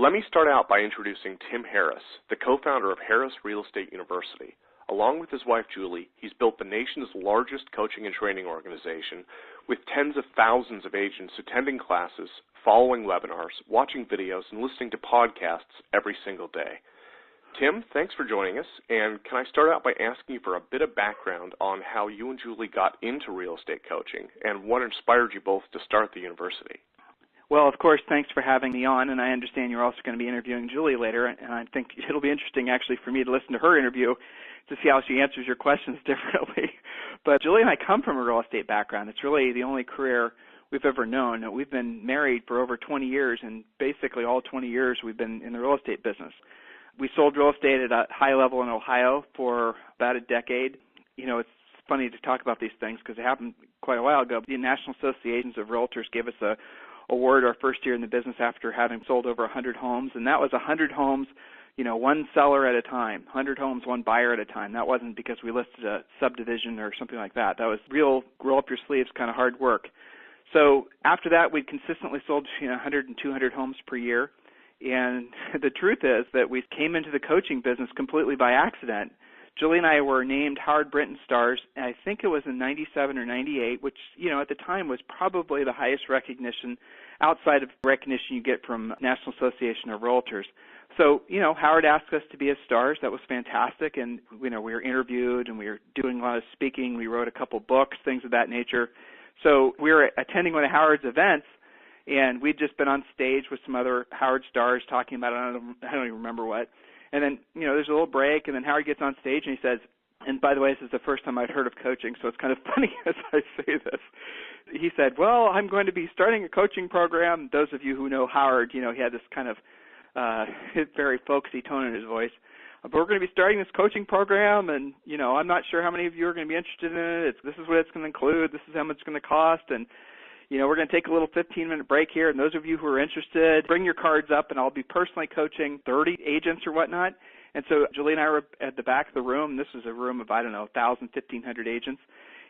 Let me start out by introducing Tim Harris, the co-founder of Harris Real Estate University. Along with his wife, Julie, he's built the nation's largest coaching and training organization with tens of thousands of agents attending classes, following webinars, watching videos, and listening to podcasts every single day. Tim, thanks for joining us, and can I start out by asking you for a bit of background on how you and Julie got into real estate coaching and what inspired you both to start the university? Well, of course, thanks for having me on, and I understand you're also going to be interviewing Julie later, and I think it'll be interesting actually for me to listen to her interview to see how she answers your questions differently. But Julie and I come from a real estate background. It's really the only career we've ever known. We've been married for over 20 years, and basically all 20 years we've been in the real estate business. We sold real estate at a high level in Ohio for about a decade. You know, it's funny to talk about these things because it happened quite a while ago. The National Associations of Realtors gave us a award our first year in the business after having sold over 100 homes, and that was 100 homes, you know, one seller at a time, 100 homes, one buyer at a time. That wasn't because we listed a subdivision or something like that. That was real roll-up-your-sleeves kind of hard work. So after that, we consistently sold 100 and 200 homes per year, and the truth is that we came into the coaching business completely by accident. Julie and I were named Howard Brinton Stars, and I think it was in 97 or 98, which, you know, at the time was probably the highest recognition outside of recognition you get from National Association of Realtors. So, you know, Howard asked us to be his stars. That was fantastic, and, you know, we were interviewed and we were doing a lot of speaking. We wrote a couple books, things of that nature. So we were attending one of Howard's events, and we'd just been on stage with some other Howard stars talking about, I don't even remember what. And then, you know, there's a little break, and then Howard gets on stage and he says, and by the way, this is the first time I'd heard of coaching, so it's kind of funny as I say this. He said, well, I'm going to be starting a coaching program. Those of you who know Howard, you know, he had this kind of very folksy tone in his voice. But we're going to be starting this coaching program, and, you know, I'm not sure how many of you are going to be interested in it. This is what it's going to include. This is how much it's going to cost, and you know, we're going to take a little 15-minute break here, and those of you who are interested, bring your cards up, and I'll be personally coaching 30 agents or whatnot. And so Julie and I were at the back of the room. This was a room of, I don't know, 1,000, 1,500 agents.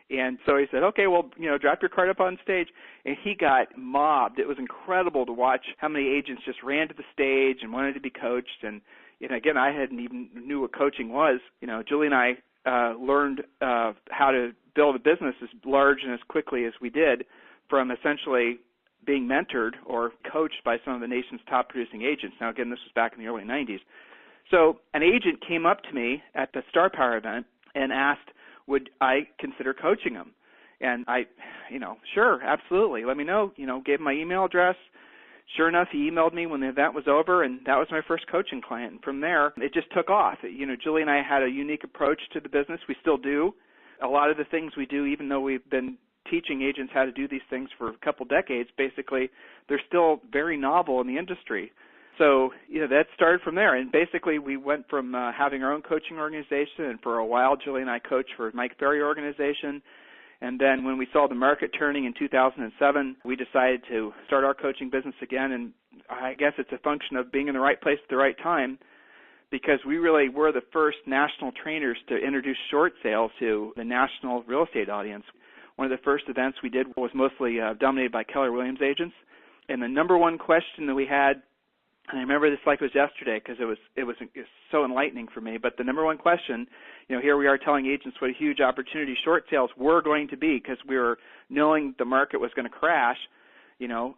And so he said, okay, well, you know, drop your card up on stage. And he got mobbed. It was incredible to watch how many agents just ran to the stage and wanted to be coached. And, you know, again, I hadn't even knew what coaching was. You know, Julie and I learned how to build a business as large and as quickly as we did, from essentially being mentored or coached by some of the nation's top producing agents. Now, again, this was back in the early 90s. So an agent came up to me at the Star Power event and asked, would I consider coaching him? And I, you know, sure, absolutely. Let me know. You know, gave him my email address. Sure enough, he emailed me when the event was over, and that was my first coaching client. And from there, it just took off. You know, Julie and I had a unique approach to the business. We still do. A lot of the things we do, even though we've been teaching agents how to do these things for a couple decades, basically, they're still very novel in the industry. So, you know, that started from there. And basically, we went from having our own coaching organization, and for a while, Julie and I coached for Mike Ferry organization. And then when we saw the market turning in 2007, we decided to start our coaching business again. And I guess it's a function of being in the right place at the right time, because we really were the first national trainers to introduce short sales to the national real estate audience. One of the first events we did was mostly dominated by Keller Williams agents. And the number one question that we had, and I remember this like it was yesterday because it was so enlightening for me, but the number one question, you know, here we are telling agents what a huge opportunity short sales were going to be because we were knowing the market was going to crash, you know,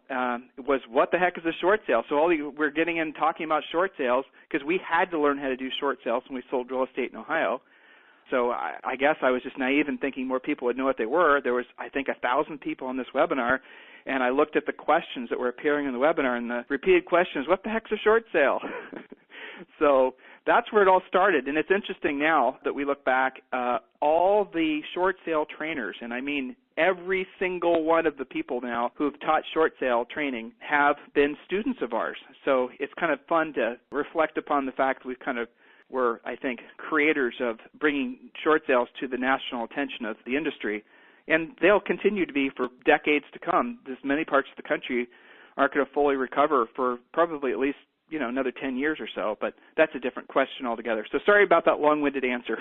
was what the heck is a short sale? So we're getting in talking about short sales because we had to learn how to do short sales when we sold real estate in Ohio. So I guess I was just naive in thinking more people would know what they were. There was, I think, 1,000 people on this webinar, and I looked at the questions that were appearing in the webinar, and the repeated question is, what the heck's a short sale? So that's where it all started. And it's interesting now that we look back, all the short sale trainers, and I mean every single one of the people now who have taught short sale training have been students of ours. So it's kind of fun to reflect upon the fact that we've kind of were, I think, creators of bringing short sales to the national attention of the industry. And they'll continue to be for decades to come. There's many parts of the country aren't going to fully recover for probably at least, you know, another 10 years or so. But that's a different question altogether. So sorry about that long-winded answer.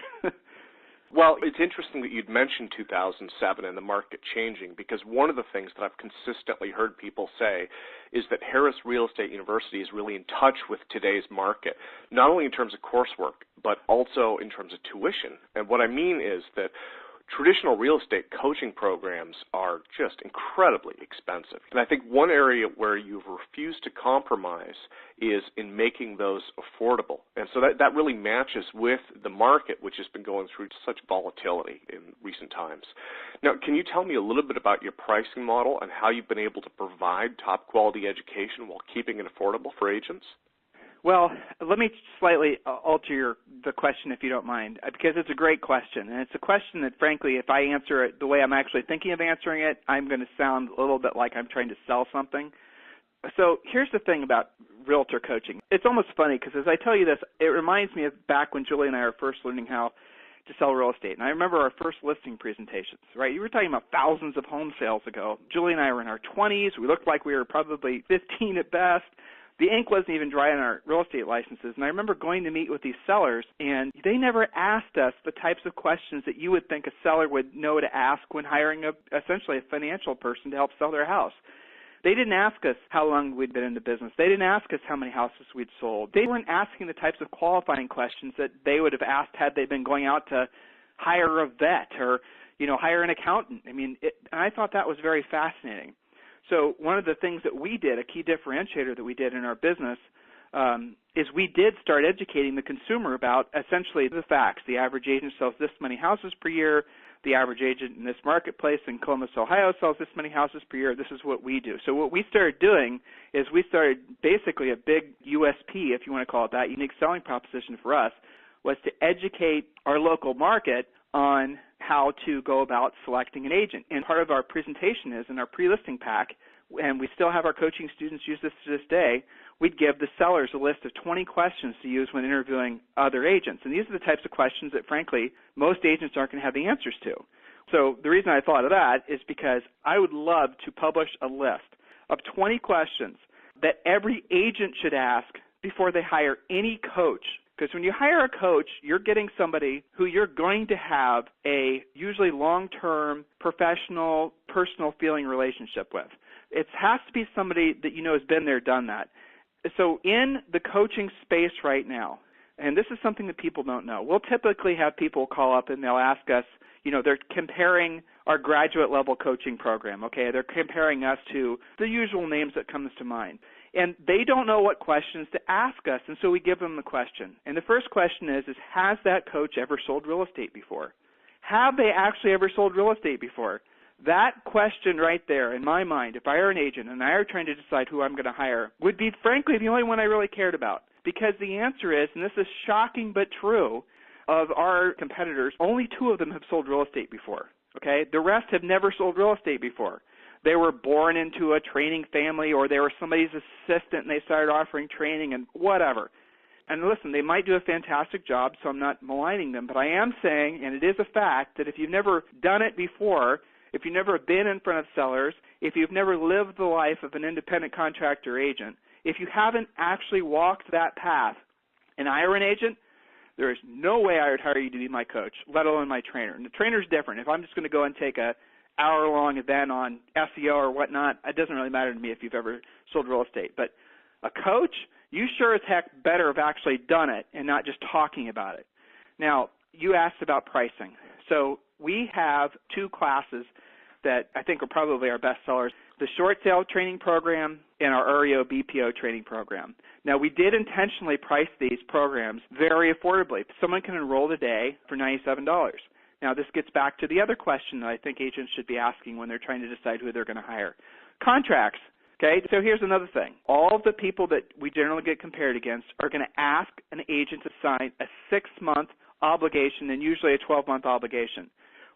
Well, it's interesting that you'd mentioned 2007 and the market changing, because one of the things that I've consistently heard people say is that Harris Real Estate University is really in touch with today's market, not only in terms of coursework, but also in terms of tuition. And what I mean is that traditional real estate coaching programs are just incredibly expensive. And I think one area where you've refused to compromise is in making those affordable. And so that really matches with the market, which has been going through such volatility in recent times. Now, can you tell me a little bit about your pricing model and how you've been able to provide top quality education while keeping it affordable for agents? Well, let me slightly alter the question, if you don't mind, because it's a great question. And it's a question that, frankly, if I answer it the way I'm actually thinking of answering it, I'm going to sound a little bit like I'm trying to sell something. So here's the thing about realtor coaching. It's almost funny because as I tell you this, it reminds me of back when Julie and I were first learning how to sell real estate. And I remember our first listing presentations, right? You were talking about thousands of home sales ago. Julie and I were in our 20s. We looked like we were probably 15 at best. The ink wasn't even dry on our real estate licenses, and I remember going to meet with these sellers, and they never asked us the types of questions that you would think a seller would know to ask when hiring essentially a financial person to help sell their house. They didn't ask us how long we'd been in the business. They didn't ask us how many houses we'd sold. They weren't asking the types of qualifying questions that they would have asked had they been going out to hire a vet or, hire an accountant. And I thought that was very fascinating. So one of the things that we did, a key differentiator that we did in our business, is we did start educating the consumer about essentially the facts. The average agent sells this many houses per year. The average agent in this marketplace in Columbus, Ohio sells this many houses per year. This is what we do. So what we started doing is we started basically a big USP, if you want to call it that, unique selling proposition for us, was to educate our local market on how to go about selecting an agent. And part of our presentation is in our pre-listing pack, and we still have our coaching students use this to this day, we'd give the sellers a list of 20 questions to use when interviewing other agents. And these are the types of questions that, frankly, most agents aren't going to have the answers to. So the reason I thought of that is because I would love to publish a list of 20 questions that every agent should ask before they hire any coach. Because when you hire a coach, you're getting somebody who you're going to have a usually long-term, professional, personal feeling relationship with. It has to be somebody that you know has been there, done that. So in the coaching space right now, and this is something that people don't know, we'll typically have people call up and they'll ask us, they're comparing our graduate level coaching program, okay? They're comparing us to the usual names that comes to mind. And they don't know what questions to ask us, and so we give them the question. And the first question is has that coach ever sold real estate before? Have they actually ever sold real estate before? That question right there, in my mind, if I were an agent and I were trying to decide who I'm going to hire, would be, frankly, the only one I really cared about. Because the answer is, and this is shocking but true, of our competitors, only 2 of them have sold real estate before. Okay? The rest have never sold real estate before. They were born into a training family, or they were somebody's assistant and they started offering training and whatever. And listen, they might do a fantastic job, so I'm not maligning them, but I am saying, and it is a fact, that if you've never done it before, if you've never been in front of sellers, if you've never lived the life of an independent contractor agent, if you haven't actually walked that path and hire an agent, there is no way I would hire you to be my coach, let alone my trainer. And the trainer's different. If I'm just going to go and take a hour-long event on SEO or whatnot, it doesn't really matter to me if you've ever sold real estate. But a coach, you sure as heck better have actually done it and not just talking about it. Now, you asked about pricing. So we have 2 classes that I think are probably our best sellers, the short sale training program and our REO BPO training program. Now, we did intentionally price these programs very affordably. Someone can enroll today for $97. Now, this gets back to the other question that I think agents should be asking when they're trying to decide who they're going to hire. Contracts. Okay, so here's another thing. All of the people that we generally get compared against are going to ask an agent to sign a 6-month obligation and usually a 12-month obligation.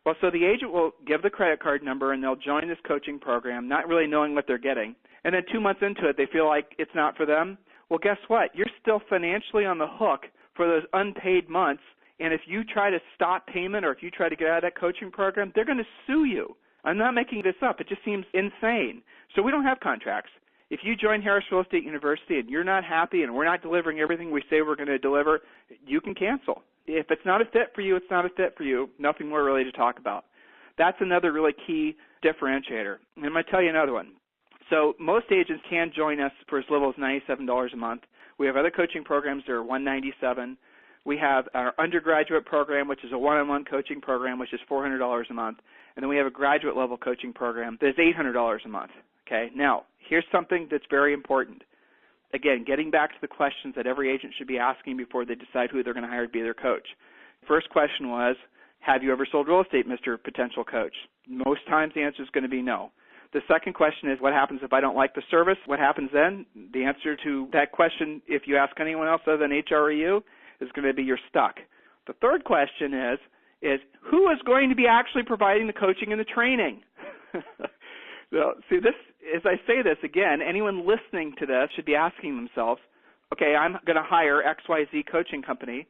Well, so the agent will give the credit card number and they'll join this coaching program not really knowing what they're getting. And then 2 months into it, they feel like it's not for them. Well, guess what? You're still financially on the hook for those unpaid months. And if you try to stop payment or if you try to get out of that coaching program, they're going to sue you. I'm not making this up. It just seems insane. So we don't have contracts. If you join Harris Real Estate University and you're not happy and we're not delivering everything we say we're going to deliver, you can cancel. If it's not a fit for you, it's not a fit for you. Nothing more really to talk about. That's another really key differentiator. And I'm going to tell you another one. So most agents can join us for as little as $97 a month. We have other coaching programs that are $197. We have our undergraduate program, which is a one-on-one coaching program, which is $400 a month. And then we have a graduate level coaching program that's $800 a month. Okay. Now, here's something that's very important. Again, getting back to the questions that every agent should be asking before they decide who they're going to hire to be their coach. First question was, have you ever sold real estate, Mr. Potential Coach? Most times the answer is going to be no. The second question is, what happens if I don't like the service? What happens then? The answer to that question, if you ask anyone else other than HREU, is going to be you're stuck. The third question is who is going to be actually providing the coaching and the training? So, see, this, as I say this, again, anyone listening to this should be asking themselves, okay, I'm going to hire XYZ coaching company.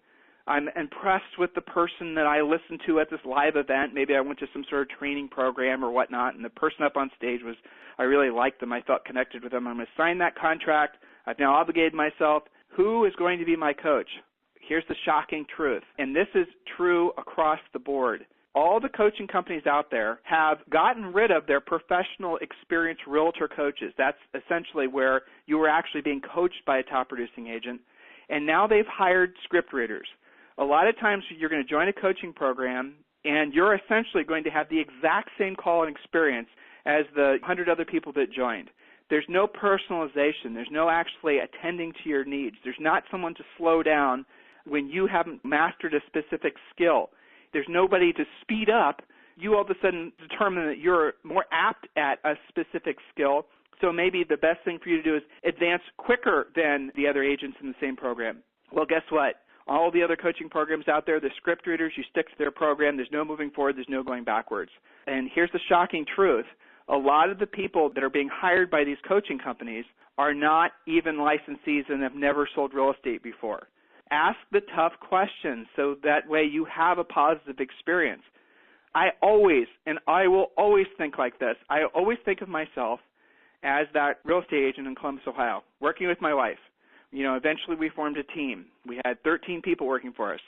I'm impressed with the person that I listened to at this live event. Maybe I went to some sort of training program or whatnot, and the person up on stage was, I really liked them. I felt connected with them. I'm going to sign that contract. I've now obligated myself. Who is going to be my coach? Here's the shocking truth, and this is true across the board. All the coaching companies out there have gotten rid of their professional experienced realtor coaches. That's essentially where you were actually being coached by a top producing agent, and now they've hired script readers. A lot of times you're going to join a coaching program, and you're essentially going to have the exact same call and experience as the 100 other people that joined. There's no personalization. There's no actually attending to your needs. There's not someone to slow down when you haven't mastered a specific skill. There's nobody to speed up. You all of a sudden determine that you're more apt at a specific skill, so maybe the best thing for you to do is advance quicker than the other agents in the same program. Well, guess what? All the other coaching programs out there, the script readers, you stick to their program. There's no moving forward. There's no going backwards. And here's the shocking truth. A lot of the people that are being hired by these coaching companies are not even licensees and have never sold real estate before. Ask the tough questions so that way you have a positive experience. I always, and I will always think like this. I always think of myself as that real estate agent in Columbus, Ohio, working with my wife. You know, eventually we formed a team. We had 13 people working for us.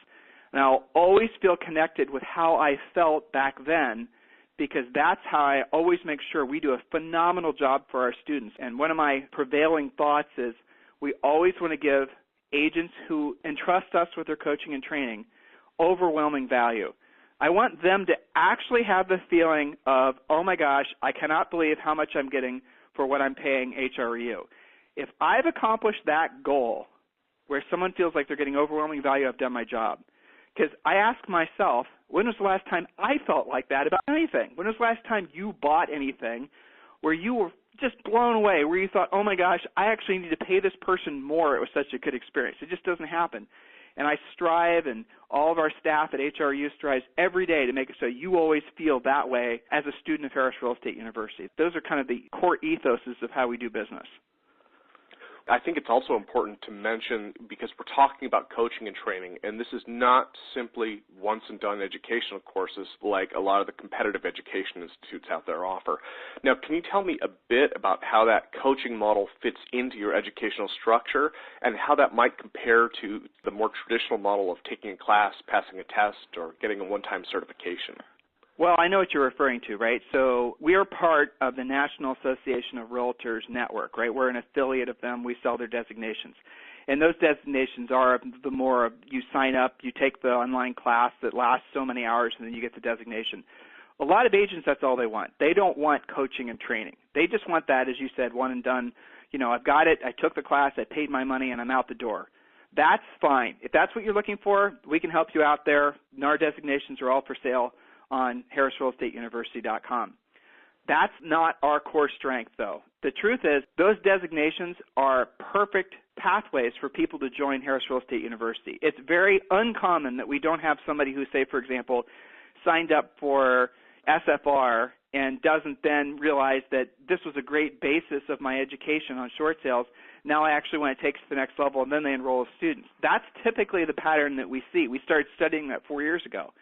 And I'll always feel connected with how I felt back then, because that's how I always make sure we do a phenomenal job for our students. And one of my prevailing thoughts is we always want to give agents who entrust us with their coaching and training overwhelming value. I want them to actually have the feeling of, oh my gosh, I cannot believe how much I'm getting for what I'm paying HREU. If I've accomplished that goal where someone feels like they're getting overwhelming value, I've done my job. Because I ask myself, when was the last time I felt like that about anything? When was the last time you bought anything where you were just blown away, where you thought, oh my gosh, I actually need to pay this person more. It was such a good experience. It just doesn't happen. And I strive, and all of our staff at HRU strives every day to make it so you always feel that way as a student of Harris Real Estate University. Those are kind of the core ethoses of how we do business. I think it's also important to mention, because we're talking about coaching and training, and this is not simply once-and-done educational courses like a lot of the competitive education institutes out there offer. Now, can you tell me a bit about how that coaching model fits into your educational structure and how that might compare to the more traditional model of taking a class, passing a test, or getting a one-time certification? Well, I know what you're referring to, right? So we are part of the National Association of Realtors network, right? We're an affiliate of them. We sell their designations. And those designations are the more you sign up, you take the online class that lasts so many hours, and then you get the designation. A lot of agents, that's all they want. They don't want coaching and training. They just want that, as you said, one and done. You know, I've got it, I took the class, I paid my money, and I'm out the door. That's fine. If that's what you're looking for, we can help you out there. Our designations are all for sale on harrisrealestateuniversity.com. That's not our core strength, though. The truth is, those designations are perfect pathways for people to join Harris Real Estate University. It's very uncommon that we don't have somebody who, say, for example, signed up for SFR and doesn't then realize that this was a great basis of my education on short sales. Now I actually want to take it to the next level, and then they enroll as students. That's typically the pattern that we see. We started studying that 4 years ago.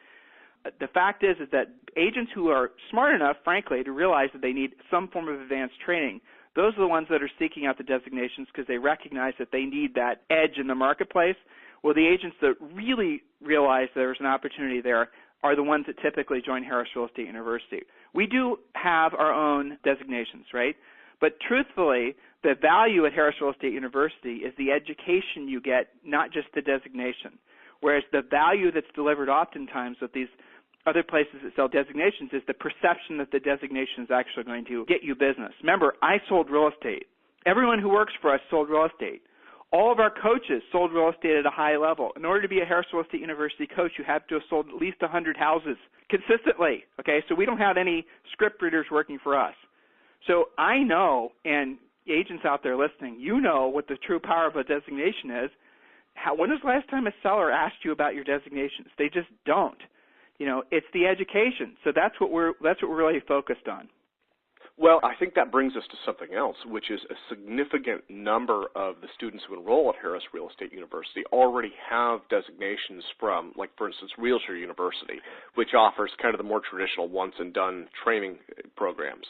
The fact is that agents who are smart enough, frankly, to realize that they need some form of advanced training, those are the ones that are seeking out the designations because they recognize that they need that edge in the marketplace. Well, the agents that really realize there's an opportunity there are the ones that typically join Harris Real Estate University. We do have our own designations, right? But truthfully, the value at Harris Real Estate University is the education you get, not just the designation. Whereas the value that's delivered oftentimes with these other places that sell designations is the perception that the designation is actually going to get you business. Remember, I sold real estate. Everyone who works for us sold real estate. All of our coaches sold real estate at a high level. In order to be a Harris Real Estate University coach, you have to have sold at least 100 houses consistently, okay? So we don't have any script readers working for us. So I know, and agents out there listening, you know what the true power of a designation is. When was the last time a seller asked you about your designations? They just don't. You know, it's the education. So that's what we're really focused on. Well, I think that brings us to something else, which is a significant number of the students who enroll at Harris Real Estate University already have designations from, like, for instance, Realtor University, which offers kind of the more traditional once-and-done training programs.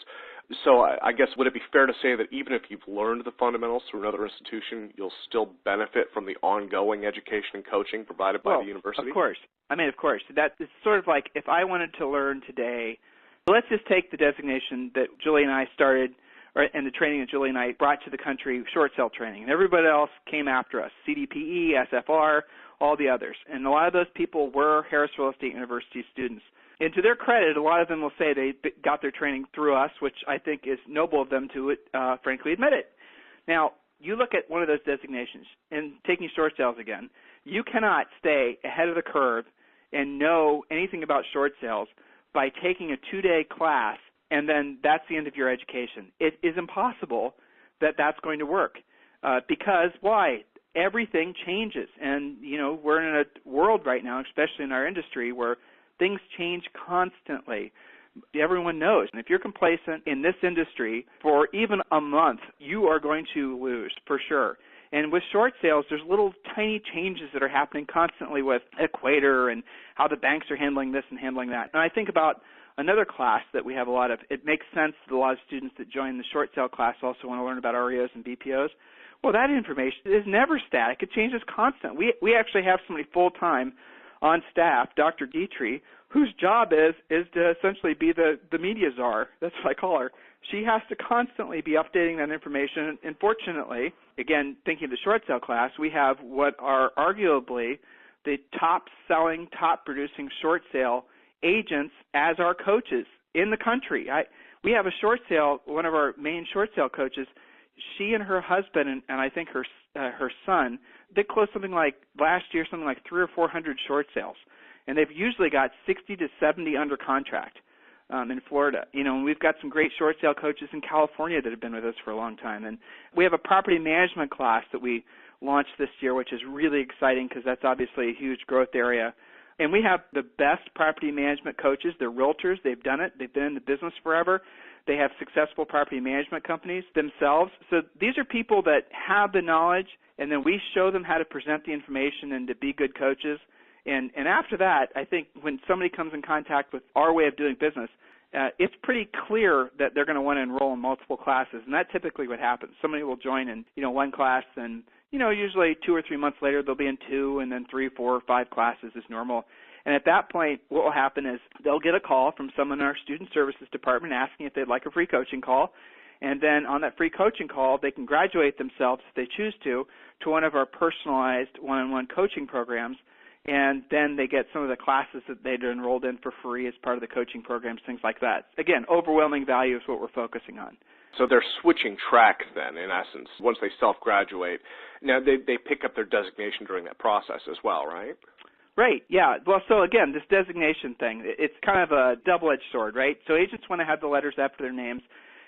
So I guess would it be fair to say that even if you've learned the fundamentals through another institution, you'll still benefit from the ongoing education and coaching provided by the university? Of course. I mean, of course. That is sort of like if I wanted to learn today. Let's just take the designation that Julie and I started, and the training that Julie and I brought to the country, short sale training. And everybody else came after us, CDPE, SFR, all the others. And a lot of those people were Harris Real Estate University students. And to their credit, a lot of them will say they got their training through us, which I think is noble of them to, frankly, admit it. Now, you look at one of those designations, and taking short sales again, you cannot stay ahead of the curve and know anything about short sales by taking a 2-day class, and then that's the end of your education. It is impossible that that's going to work. Because why? Everything changes. And, you know, we're in a world right now, especially in our industry, where things change constantly. Everyone knows. And if you're complacent in this industry for even a month, you are going to lose for sure. And with short sales, there's little tiny changes that are happening constantly with Equator and how the banks are handling this and handling that. And I think about another class that we have a lot of. It makes sense that a lot of students that join the short sale class also want to learn about REOs and BPOs. Well, that information is never static. It changes constant. We actually have somebody full-time on staff, Dr. Dietrich, whose job is to essentially be the media czar. That's what I call her. She has to constantly be updating that information. And fortunately, again, thinking of the short sale class, we have what are arguably the top-selling, top-producing short sale agents as our coaches in the country. We have a short sale, one of our main short sale coaches, she and her husband and I think her son, they closed something like last year, something like 300 or 400 short sales. And they've usually got 60 to 70 under contract. In Florida. You know, and we've got some great short sale coaches in California that have been with us for a long time. And we have a property management class that we launched this year, which is really exciting because that's obviously a huge growth area. And we have the best property management coaches. They're realtors. They've done it. They've been in the business forever. They have successful property management companies themselves. So these are people that have the knowledge, and then we show them how to present the information and to be good coaches. And after that, I think when somebody comes in contact with our way of doing business, it's pretty clear that they're going to want to enroll in multiple classes, and that's typically what happens. Somebody will join in, one class, and, usually 2 or 3 months later they'll be in 2, and then 3, 4, or 5 classes is normal. And at that point, what will happen is they'll get a call from someone in our student services department asking if they'd like a free coaching call. And then on that free coaching call, they can graduate themselves, if they choose to one of our personalized one-on-one coaching programs. And then they get some of the classes that they'd enrolled in for free as part of the coaching programs, things like that. Again, overwhelming value is what we're focusing on. So they're switching tracks then, in essence, once they self-graduate. Now, they pick up their designation during that process as well, right? Right, yeah. Well, so again, this designation thing, it's kind of a double-edged sword, right? So agents want to have the letters after their names,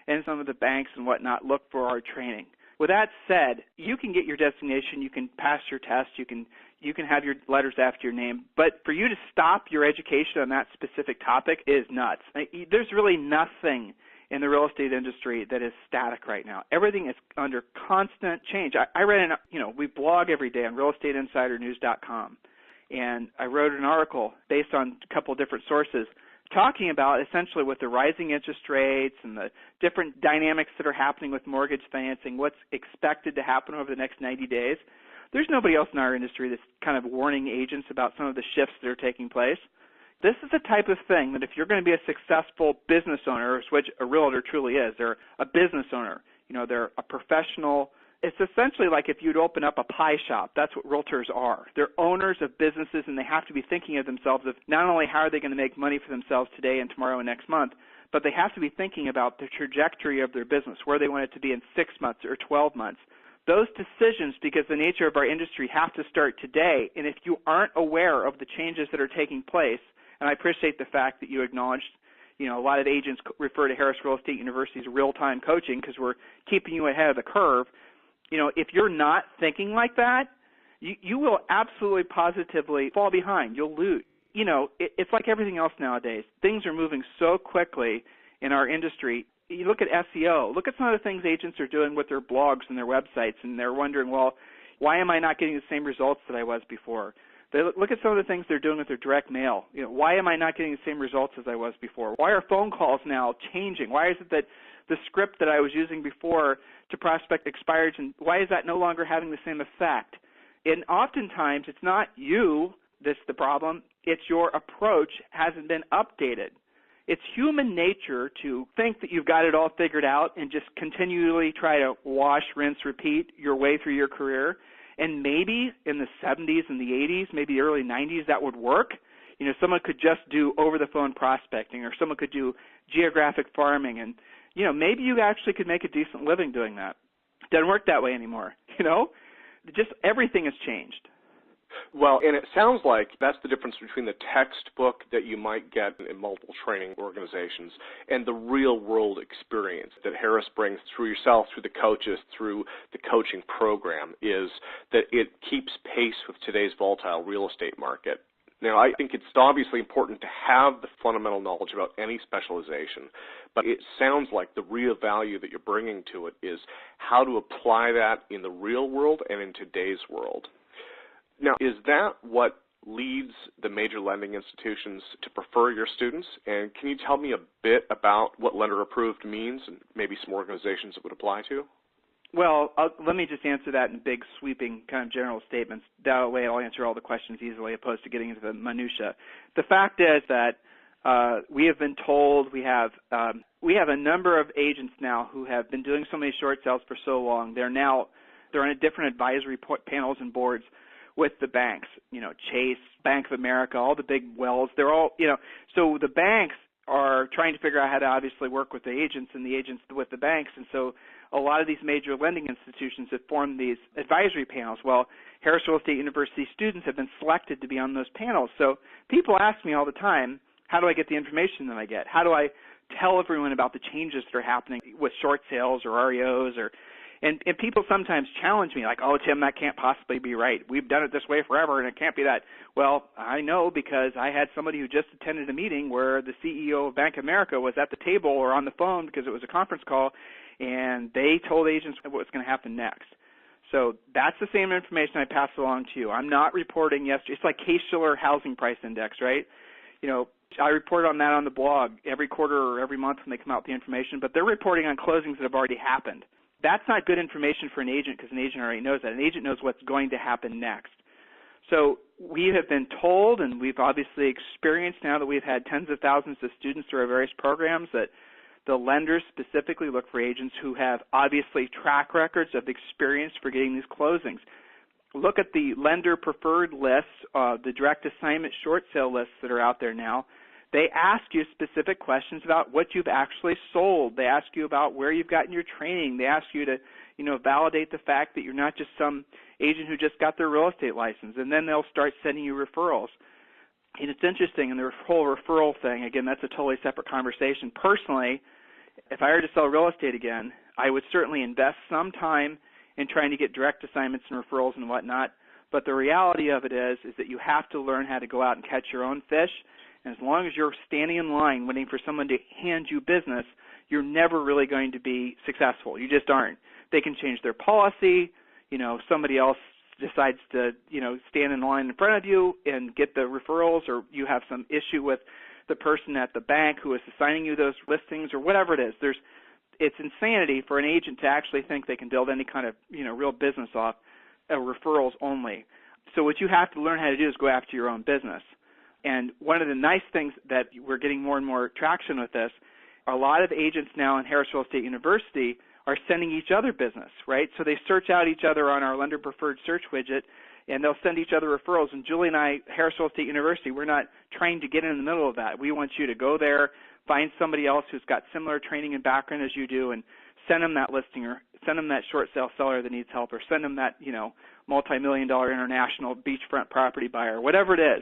and some of the banks and whatnot look for our training. With that said, you can get your designation, you can pass your test, you can have your letters after your name, but for you to stop your education on that specific topic is nuts. There's really nothing in the real estate industry that is static right now. Everything is under constant change. I read we blog every day on realestateinsidernews.com, and I wrote an article based on a couple of different sources talking about essentially with the rising interest rates and the different dynamics that are happening with mortgage financing, what's expected to happen over the next 90 days. there's nobody else in our industry that's kind of warning agents about some of the shifts that are taking place. This is the type of thing that if you're going to be a successful business owner, which a realtor truly is, they're a business owner, they're a professional. It's essentially like if you'd open up a pie shop. That's what realtors are. They're owners of businesses, and they have to be thinking of themselves of not only how are they going to make money for themselves today and tomorrow and next month, but they have to be thinking about the trajectory of their business, where they want it to be in 6 months or 12 months. Those decisions, because the nature of our industry, have to start today. And if you aren't aware of the changes that are taking place, and I appreciate the fact that you acknowledged, a lot of agents refer to Harris Real Estate University's real-time coaching because we're keeping you ahead of the curve. If you're not thinking like that, you will absolutely positively fall behind. You'll lose. It's like everything else nowadays. Things are moving so quickly in our industry. You look at SEO. Look at some of the things agents are doing with their blogs and their websites, and they're wondering, well, why am I not getting the same results that I was before? They look at some of the things they're doing with their direct mail. Why am I not getting the same results as I was before? Why are phone calls now changing? Why is it that the script that I was using before to prospect expires, and why is that no longer having the same effect? And oftentimes, it's not you that's the problem. It's your approach hasn't been updated. It's human nature to think that you've got it all figured out and just continually try to wash, rinse, repeat your way through your career. And maybe in the 70s and the 80s, maybe early 90s, that would work. Someone could just do over-the-phone prospecting, or someone could do geographic farming, and, maybe you actually could make a decent living doing that. It doesn't work that way anymore, Just everything has changed. Well, and it sounds like that's the difference between the textbook that you might get in multiple training organizations and the real-world experience that Harris brings through yourself, through the coaches, through the coaching program, is that it keeps pace with today's volatile real estate market. Now, I think it's obviously important to have the fundamental knowledge about any specialization, but it sounds like the real value that you're bringing to it is how to apply that in the real world and in today's world. Now, is that what leads the major lending institutions to prefer your students? And can you tell me a bit about what lender approved means and maybe some organizations it would apply to? Well, let me just answer that in big, sweeping kind of general statements. That way I'll answer all the questions easily opposed to getting into the minutia. The fact is that we have been told we have a number of agents now who have been doing so many short sales for so long. They're on a different advisory panels and boards with the banks, Chase, Bank of America, all the big wells. They're all, so the banks are trying to figure out how to obviously work with the agents and the agents with the banks. And so a lot of these major lending institutions have formed these advisory panels. Well, Harris Real Estate University students have been selected to be on those panels. So people ask me all the time, how do I get the information that I get? How do I tell everyone about the changes that are happening with short sales or REOs And people sometimes challenge me like, oh, Tim, that can't possibly be right. We've done it this way forever, and it can't be that. Well, I know because I had somebody who just attended a meeting where the CEO of Bank of America was at the table or on the phone because it was a conference call, and they told agents what was going to happen next. So that's the same information I pass along to you. I'm not reporting yesterday. It's like Case-Shiller Housing Price Index, right? I report on that on the blog every quarter or every month when they come out with the information, but they're reporting on closings that have already happened. That's not good information for an agent because an agent already knows that. An agent knows what's going to happen next. So we have been told, and we've obviously experienced now that we've had tens of thousands of students through our various programs, that the lenders specifically look for agents who have obviously track records of experience for getting these closings. Look at the lender preferred lists, the direct assignment short sale lists that are out there now. They ask you specific questions about what you've actually sold. They ask you about where you've gotten your training. They ask you to, validate the fact that you're not just some agent who just got their real estate license. And then they'll start sending you referrals. And it's interesting, in the whole referral thing, again, that's a totally separate conversation. Personally, if I were to sell real estate again, I would certainly invest some time in trying to get direct assignments and referrals and whatnot. But the reality of it is that you have to learn how to go out and catch your own fish. And as long as you're standing in line waiting for someone to hand you business, you're never really going to be successful. You just aren't. They can change their policy. Somebody else decides to, stand in line in front of you and get the referrals, or you have some issue with the person at the bank who is assigning you those listings or whatever it is. It's insanity for an agent to actually think they can build any kind of, real business off referrals only. So what you have to learn how to do is go after your own business. And one of the nice things that we're getting more and more traction with this, a lot of agents now in Harris Real Estate University are sending each other business, right? So they search out each other on our lender preferred search widget, and they'll send each other referrals. And Julie and I, Harris Real Estate University, we're not trying to get in the middle of that. We want you to go there, find somebody else who's got similar training and background as you do, and send them that listing, or send them that short sale seller that needs help, or send them that, multi-million-dollar international beachfront property buyer, whatever it is.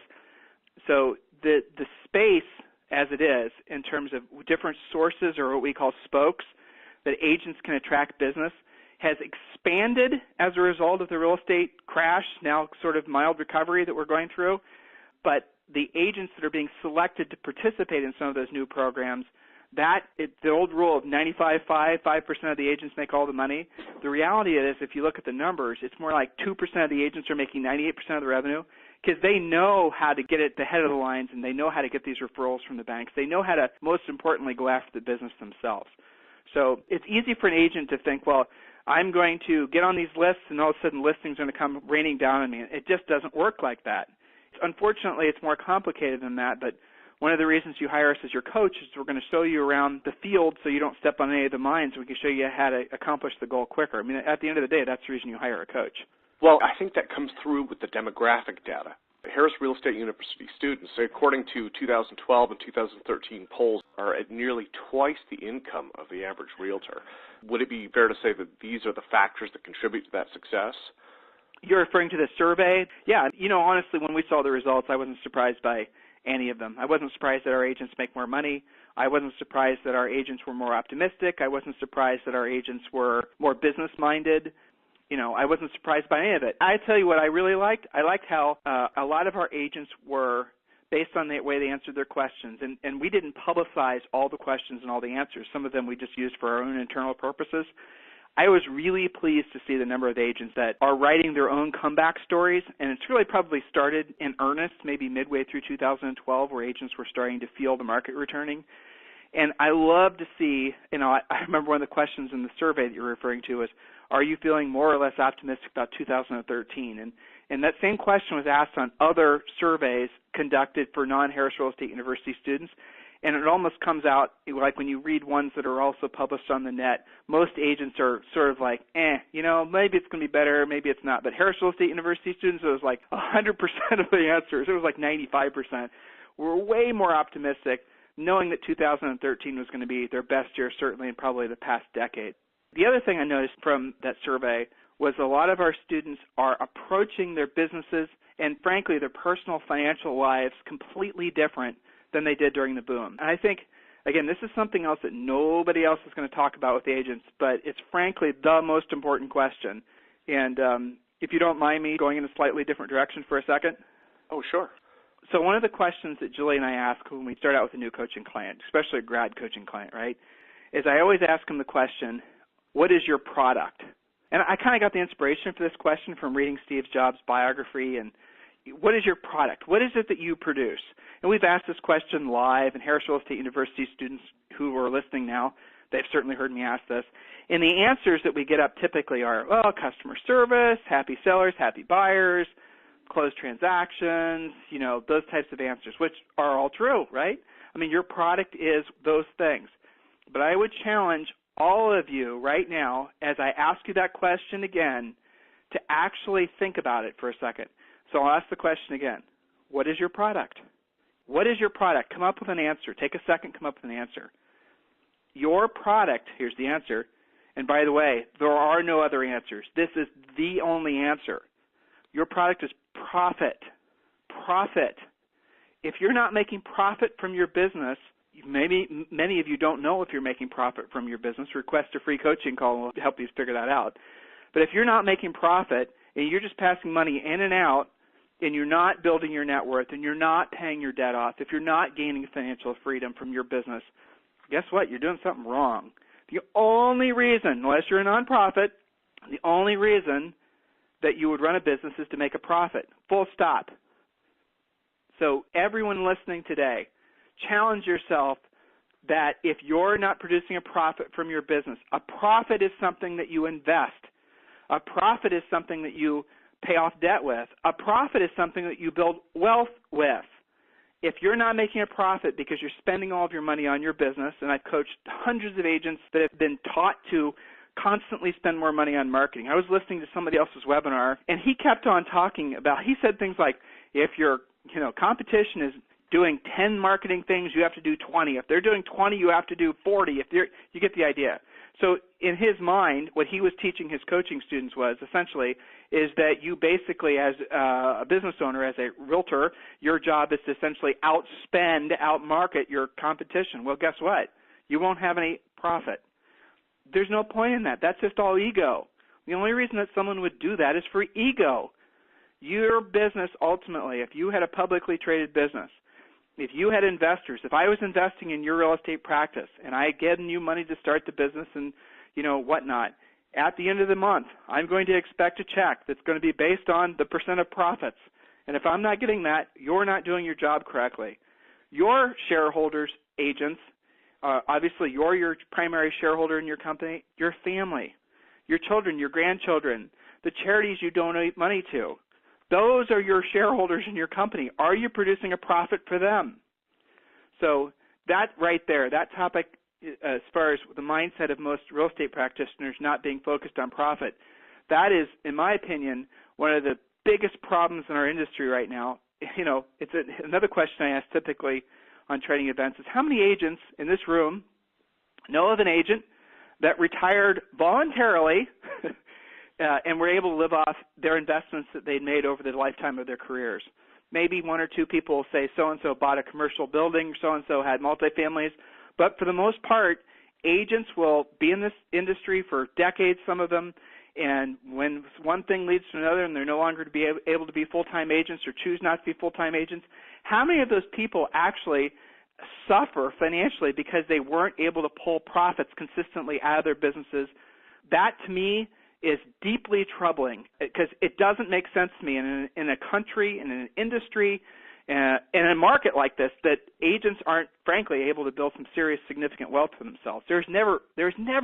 So the space as it is in terms of different sources, or what we call spokes, that agents can attract business has expanded as a result of the real estate crash, now sort of mild recovery that we're going through. But the agents that are being selected to participate in some of those new programs, the old rule of 95.5% of the agents make all the money. The reality is, if you look at the numbers, it's more like 2% of the agents are making 98% of the revenue, because they know how to get at the head of the lines, and they know how to get these referrals from the banks. They know how to, most importantly, go after the business themselves. So it's easy for an agent to think, well, I'm going to get on these lists, and all of a sudden listings are going to come raining down on me. It just doesn't work like that. Unfortunately, it's more complicated than that, but one of the reasons you hire us as your coach is we're going to show you around the field so you don't step on any of the mines. We can show you how to accomplish the goal quicker. I mean, at the end of the day, that's the reason you hire a coach. Well, I think that comes through with the demographic data. Harris Real Estate University students, according to 2012 and 2013 polls, are at nearly twice the income of the average realtor. Would it be fair to say that these are the factors that contribute to that success? You're referring to the survey? Yeah, honestly, when we saw the results, I wasn't surprised by any of them. I wasn't surprised that our agents make more money. I wasn't surprised that our agents were more optimistic. I wasn't surprised that our agents were more business-minded. I wasn't surprised by any of it. I tell you what I really liked. I liked how a lot of our agents were, based on the way they answered their questions, and we didn't publicize all the questions and all the answers. Some of them we just used for our own internal purposes. I was really pleased to see the number of agents that are writing their own comeback stories, and it's really probably started in earnest maybe midway through 2012, where agents were starting to feel the market returning. And I love to see, I remember one of the questions in the survey that you're referring to was, are you feeling more or less optimistic about 2013? And that same question was asked on other surveys conducted for non-Harris Real Estate University students. And it almost comes out, like when you read ones that are also published on the net, most agents are sort of like, maybe it's going to be better, maybe it's not. But Harris Real Estate University students, it was like 100% of the answers. It was like 95%. Were way more optimistic, knowing that 2013 was going to be their best year, certainly in probably the past decade. The other thing I noticed from that survey was a lot of our students are approaching their businesses and, frankly, their personal financial lives completely different than they did during the boom. And I think, again, this is something else that nobody else is going to talk about with agents, but it's frankly the most important question. And if you don't mind me going in a slightly different direction for a second. Oh, sure. So one of the questions that Julie and I ask when we start out with a new coaching client, especially a grad coaching client, right, is I always ask them the question, what is your product? And I kind of got the inspiration for this question from reading Steve Jobs' biography. And what is your product? What is it that you produce? And we've asked this question live, and Harris Real Estate University students who are listening now, they've certainly heard me ask this. And the answers that we get up typically are, customer service, happy sellers, happy buyers, closed transactions, those types of answers, which are all true, right? I mean, your product is those things. But I would challenge all of you right now, as I ask you that question again, to actually think about it for a second. So I'll ask the question again. What is your product? What is your product? Come up with an answer. Take a second, come up with an answer. Your product, here's the answer. And by the way, there are no other answers. This is the only answer. Your product is profit. Profit. If you're not making profit from your business, maybe many of you don't know if you're making profit from your business. Request a free coaching call and we'll help you figure that out. But if you're not making profit and you're just passing money in and out, and you're not building your net worth, and you're not paying your debt off, if you're not gaining financial freedom from your business, guess what? You're doing something wrong. The only reason, unless you're a nonprofit, the only reason that you would run a business is to make a profit. Full stop. So everyone listening today, challenge yourself that if you're not producing a profit from your business, a profit is something that you invest. A profit is something that you pay off debt with. A profit is something that you build wealth with. If you're not making a profit because you're spending all of your money on your business, and I've coached hundreds of agents that have been taught to constantly spend more money on marketing. I was listening to somebody else's webinar, and he kept on talking about, he said things like, if your competition is doing 10 marketing things, you have to do 20. If they're doing 20, you have to do 40. You get the idea. So in his mind, what he was teaching his coaching students was essentially is that you basically, as a business owner, as a realtor, your job is to essentially outspend, outmarket your competition. Well, guess what? You won't have any profit. There's no point in that. That's just all ego. The only reason that someone would do that is for ego. Your business, ultimately, if you had a publicly traded business, if you had investors, if I was investing in your real estate practice and I had given you money to start the business and, whatnot, at the end of the month, I'm going to expect a check that's going to be based on the percent of profits. And if I'm not getting that, you're not doing your job correctly. Your shareholders, agents, obviously you're your primary shareholder in your company, your family, your children, your grandchildren, the charities you donate money to. Those are your shareholders in your company. Are you producing a profit for them? So that right there, that topic, as far as the mindset of most real estate practitioners not being focused on profit, that is, in my opinion, one of the biggest problems in our industry right now. It's another question I ask typically on training events is how many agents in this room know of an agent that retired voluntarily and were able to live off their investments that they'd made over the lifetime of their careers? Maybe one or two people will say so-and-so bought a commercial building, so-and-so had multifamilies, but for the most part, agents will be in this industry for decades, some of them, and when one thing leads to another and they're no longer to be able to be full-time agents or choose not to be full-time agents, how many of those people actually suffer financially because they weren't able to pull profits consistently out of their businesses? That, to me, is deeply troubling because it doesn't make sense to me in a country, in an industry, in a market like this that agents aren't, frankly, able to build some serious, significant wealth for themselves. There's never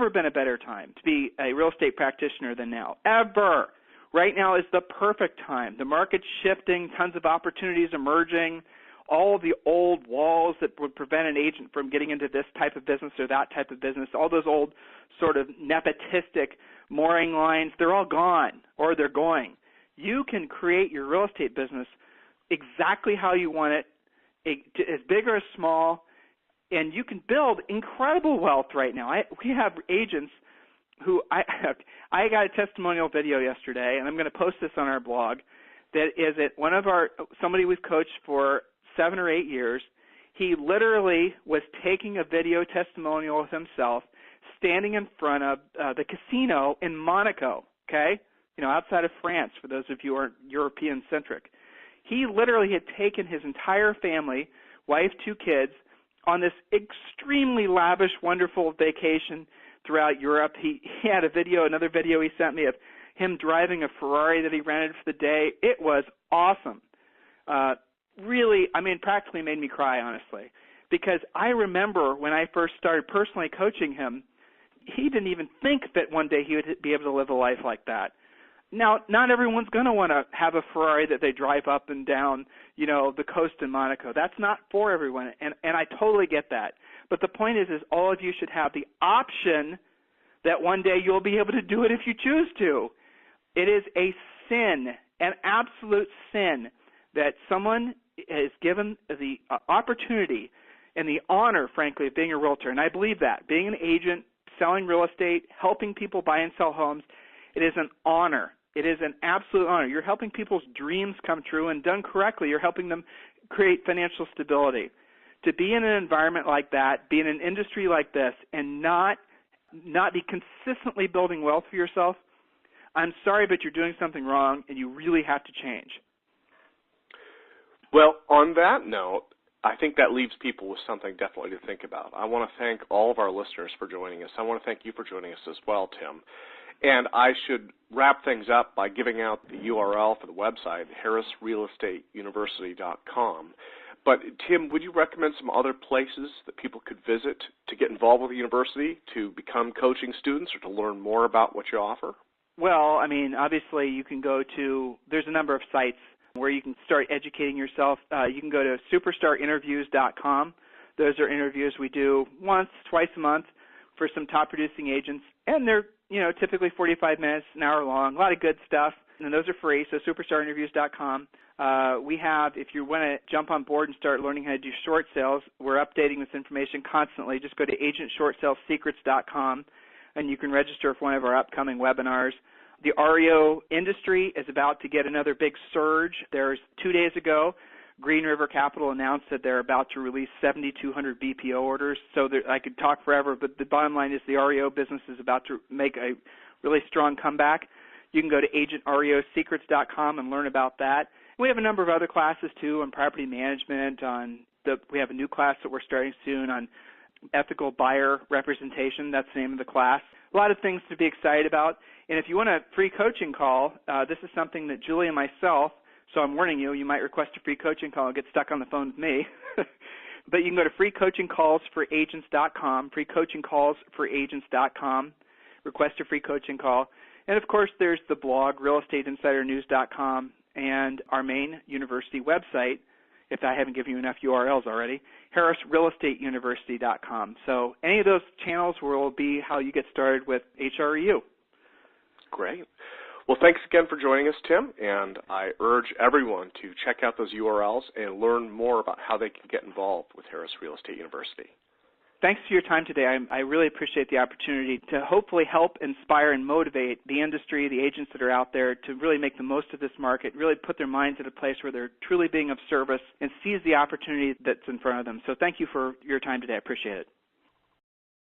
been a better time to be a real estate practitioner than now, ever. Right now is the perfect time. The market's shifting, tons of opportunities emerging. All of the old walls that would prevent an agent from getting into this type of business or that type of business, all those old sort of nepotistic mooring lines, they're all gone or they're going. You can create your real estate business exactly how you want it, as big or as small, and you can build incredible wealth right now. We have agents who I got a testimonial video yesterday, and I'm going to post this on our blog, that is at somebody we've coached for 7 or 8 years. He literally was taking a video testimonial of himself standing in front of the casino in Monaco, okay? Outside of France, for those of you who are European-centric. He literally had taken his entire family, wife, 2 kids, on this extremely lavish, wonderful vacation throughout Europe. He had another video he sent me of him driving a Ferrari that he rented for the day. It was awesome. Really, practically made me cry, honestly, because I remember when I first started personally coaching him, he didn't even think that one day he would be able to live a life like that. Now, not everyone's going to want to have a Ferrari that they drive up and down, the coast in Monaco. That's not for everyone, and I totally get that. But the point is all of you should have the option that one day you'll be able to do it if you choose to. It is a sin, an absolute sin, that someone is given the opportunity and the honor, frankly, of being a realtor. And I believe that. Being an agent, selling real estate, helping people buy and sell homes, it is an honor. It is an absolute honor. You're helping people's dreams come true, and done correctly, you're helping them create financial stability. To be in an environment like that, be in an industry like this, and not be consistently building wealth for yourself, I'm sorry, but you're doing something wrong, and you really have to change. Well, on that note, I think that leaves people with something definitely to think about. I want to thank all of our listeners for joining us. I want to thank you for joining us as well, Tim. And I should wrap things up by giving out the URL for the website, harrisrealestateuniversity.com. But, Tim, would you recommend some other places that people could visit to get involved with the university, to become coaching students, or to learn more about what you offer? Well, I mean, obviously you can go to, there's a number of sites where you can start educating yourself. You can go to superstarinterviews.com. Those are interviews we do once, twice a month for some top producing agents, and they're, typically 45 minutes, an hour long, a lot of good stuff, and those are free, so superstarinterviews.com. We have, if you want to jump on board and start learning how to do short sales, we're updating this information constantly. Just go to agentshortsalessecrets.com, and you can register for one of our upcoming webinars. The REO industry is about to get another big surge. There's 2 days ago, Green River Capital announced that they're about to release 7,200 BPO orders. So I could talk forever, but the bottom line is the REO business is about to make a really strong comeback. You can go to agentreosecrets.com and learn about that. We have a number of other classes, too, on property management. We have a new class that we're starting soon on ethical buyer representation. That's the name of the class. A lot of things to be excited about. And if you want a free coaching call, this is something that Julie and myself, so I'm warning you, you might request a free coaching call and get stuck on the phone with me. But you can go to freecoachingcallsforagents.com, freecoachingcallsforagents.com, request a free coaching call. And, of course, there's the blog, realestateinsidernews.com, and our main university website, if I haven't given you enough URLs already, harrisrealestateuniversity.com. So any of those channels will be how you get started with HREU. Great. Well, thanks again for joining us, Tim, and I urge everyone to check out those URLs and learn more about how they can get involved with Harris Real Estate University. Thanks for your time today. I really appreciate the opportunity to hopefully help inspire and motivate the industry, the agents that are out there to really make the most of this market, really put their minds at a place where they're truly being of service and seize the opportunity that's in front of them. So thank you for your time today. I appreciate it.